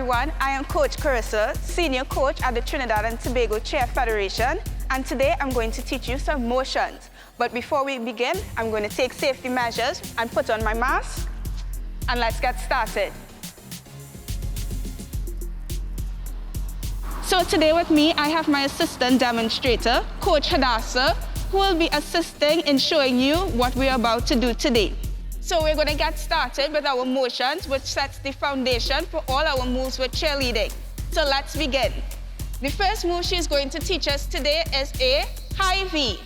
everyone, I am Coach Corissa, Senior Coach at the Trinidad and Tobago Cheer Federation, and today I'm going to teach you some motions. But before we begin, I'm going to take safety measures and put on my mask, and let's get started. So today with me, I have my assistant demonstrator, Coach Hadassah, who will be assisting in showing you what we're about to do today. So we're going to get started with our motions, which sets the foundation for all our moves with cheerleading. So let's begin. The first move she's going to teach us today is a high V.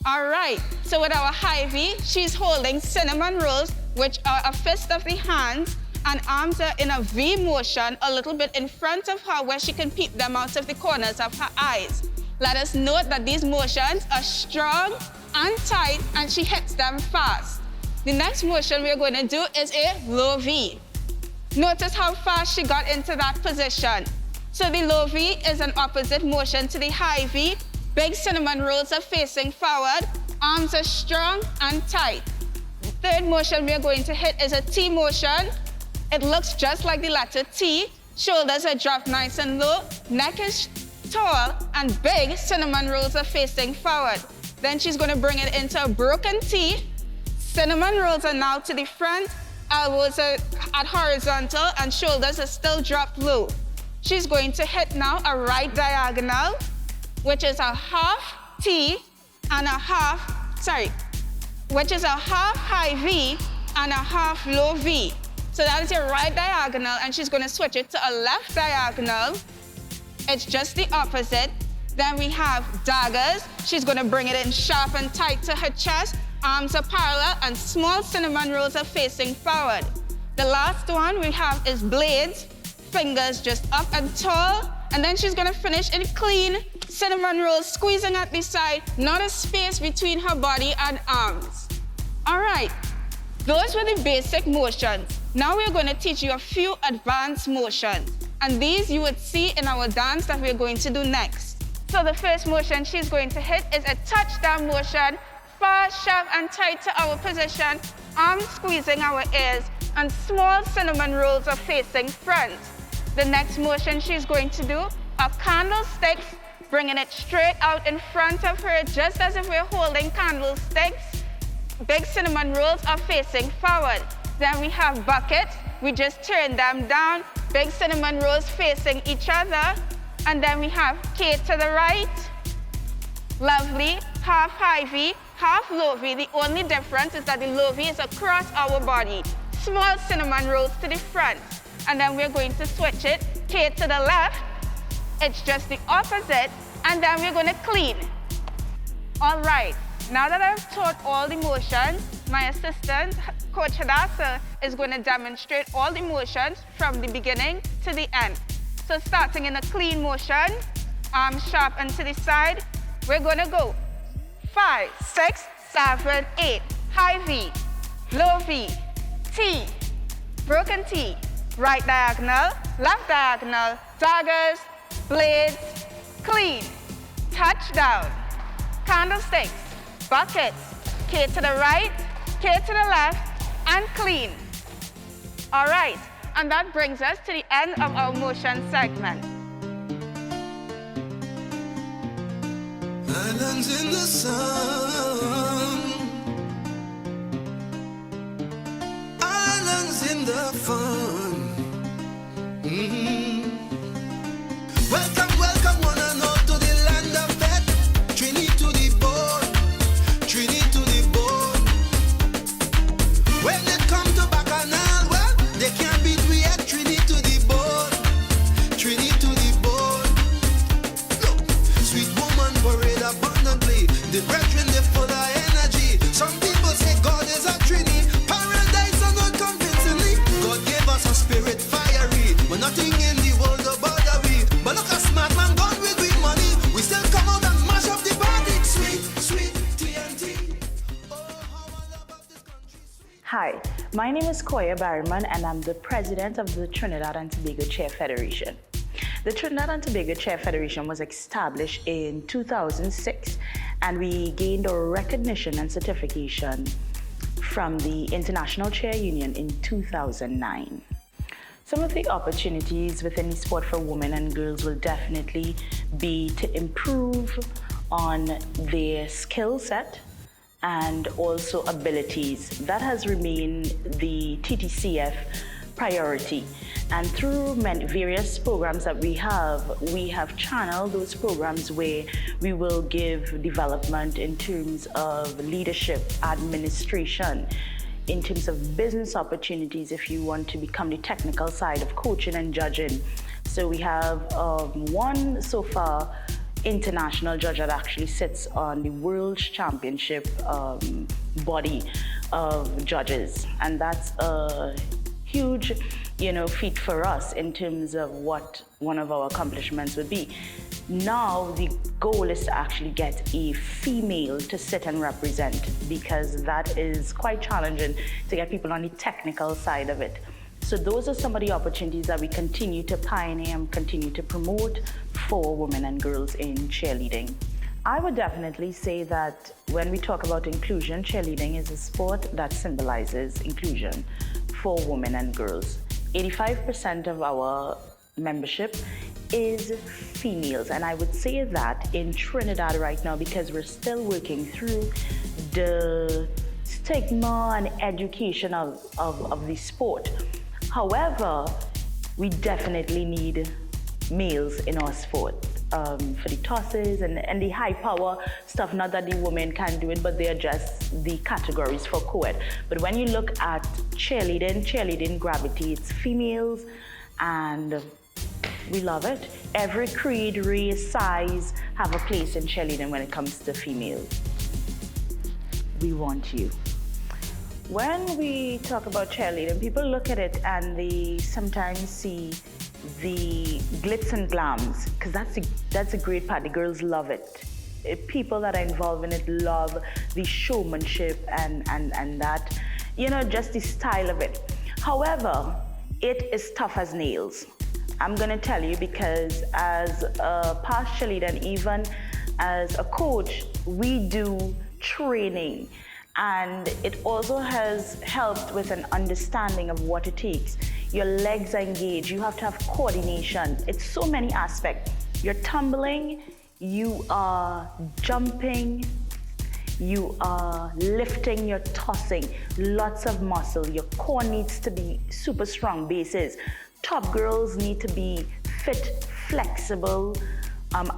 All right, so with our high V, she's holding cinnamon rolls, which are a fist of the hands, and arms are in a V motion a little bit in front of her where she can peep them out of the corners of her eyes. Let us note that these motions are strong and tight, and she hits them fast. The next motion we're going to do is a low V. Notice how fast she got into that position. So the low V is an opposite motion to the high V. Big cinnamon rolls are facing forward, arms are strong and tight. The third motion we're going to hit is a T motion. It looks just like the letter T. Shoulders are dropped nice and low, neck is tall, and big cinnamon rolls are facing forward. Then she's going to bring it into a broken T. Cinnamon rolls are now to the front, elbows are at horizontal, and shoulders are still dropped low. She's going to hit now a right diagonal, which is a half T and which is a half high V and a half low V. So that is your right diagonal, and she's going to switch it to a left diagonal. It's just the opposite. Then we have daggers. She's going to bring it in sharp and tight to her chest. Arms are parallel and small cinnamon rolls are facing forward. The last one we have is blades. Fingers just up and tall. And then she's going to finish in clean cinnamon rolls, squeezing at the side, not a space between her body and arms. All right, those were the basic motions. Now we're going to teach you a few advanced motions. And these you would see in our dance that we're going to do next. So the first motion she's going to hit is a touchdown motion. Fast, sharp, and tight to our position, arms squeezing our ears, and small cinnamon rolls are facing front. The next motion she's going to do are candlesticks, bringing it straight out in front of her, just as if we're holding candlesticks. Big cinnamon rolls are facing forward. Then we have buckets. We just turn them down. Big cinnamon rolls facing each other. And then we have K to the right. Lovely. Half high V, half low V. The only difference is that the low V is across our body. Small cinnamon rolls to the front. And then we're going to switch it. K to the left. It's just the opposite. And then we're going to clean. All right. Now that I've taught all the motions, my assistant, Coach Hadassah, is going to demonstrate all the motions from the beginning to the end. So starting in a clean motion, arms sharp and to the side, we're going to go 5, 6, 7, 8. High V, low V, T, broken T, right diagonal, left diagonal, daggers, blades, clean, touchdown, candlesticks, buckets, K to the right, K to the left, and clean. All right, and that brings us to the end of our motion segment. Islands in the sun, islands in the fun. Welcome, welcome one and all to the land of death. Trini to the bone, Trini to the bone. When they come to Bacchanal, well, they can't beat we at Trini to the bone, Trini to the bone. Look, sweet woman parade abundantly. The brethren, they full of energy. Some people say God is a Trini. Paradise are not convincingly. God gave us a spirit fiery. We're nothing in the world about we. But look a smart man gone with we money. We still come out and mash up the party. Sweet, sweet TNT. Oh, how I love this country. Sweet. Hi, my name is Koya Barrimond, and I'm the president of the Trinidad and Tobago Cheer Federation. The Trinidad and Tobago Cheer Federation was established in 2006, and we gained a recognition and certification from the International Cheer Union in 2009. Some of the opportunities within the sport for women and girls will definitely be to improve on their skill set and also abilities. That has remained the TTCF priority. And through various programs that we have channeled those programs where we will give development in terms of leadership, administration, in terms of business opportunities if you want to become the technical side of coaching and judging. So we have one so far international judge that actually sits on the World Championship body of judges. And that's a huge feat for us in terms of what one of our accomplishments would be. Now the goal is to actually get a female to sit and represent, because that is quite challenging to get people on the technical side of it. So those are some of the opportunities that we continue to pioneer and continue to promote for women and girls in cheerleading. I would definitely say that when we talk about inclusion, cheerleading is a sport that symbolizes inclusion for women and girls. 85% of our membership is females, and I would say that in Trinidad right now, because we're still working through the stigma and education of the sport. However, we definitely need males in our sport for the tosses and the high power stuff. Not that the women can't do it, but they are just the categories for co-ed. But when you look at cheerleading gravitates females, and we love it. Every creed, race, size have a place in cheerleading when it comes to females. We want you. When we talk about cheerleading, people look at it and they sometimes see the glitz and glams, because that's a great part. The girls love it. People that are involved in it love the showmanship and that, just the style of it. However, it is tough as nails. I'm gonna tell you, because as a past cheerleader and even as a coach, we do training, and it also has helped with an understanding of what it takes. Your legs are engaged, you have to have coordination. It's so many aspects. You're tumbling, you are jumping, you are lifting, you're tossing, lots of muscle. Your core needs to be super strong bases. Top girls need to be fit, flexible,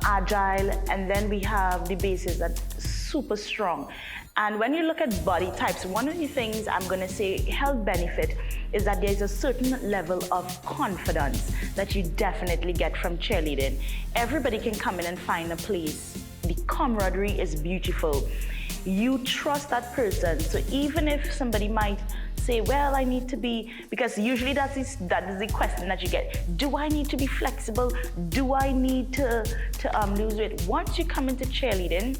agile, and then we have the bases that super strong. And when you look at body types, one of the things I'm gonna say health benefit is that there's a certain level of confidence that you definitely get from cheerleading. Everybody can come in and find a place. The camaraderie is beautiful. You trust that person, so even if somebody might say, well, I need to be, because usually that is the question that you get. Do I need to be flexible? Do I need to lose weight? Once you come into cheerleading,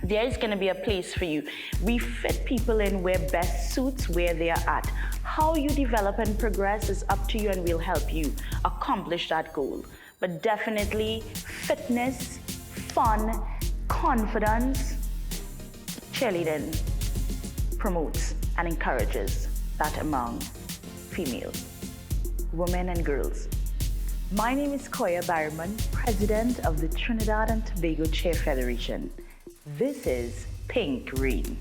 there is going to be a place for you. We fit people in where best suits where they are at. How you develop and progress is up to you, and we'll help you accomplish that goal. But definitely fitness, fun, confidence, cheerleading promotes and encourages that among females, women and girls. My name is Koya Barrimond, President of the Trinidad and Tobago Cheer Federation. This is Pink Green.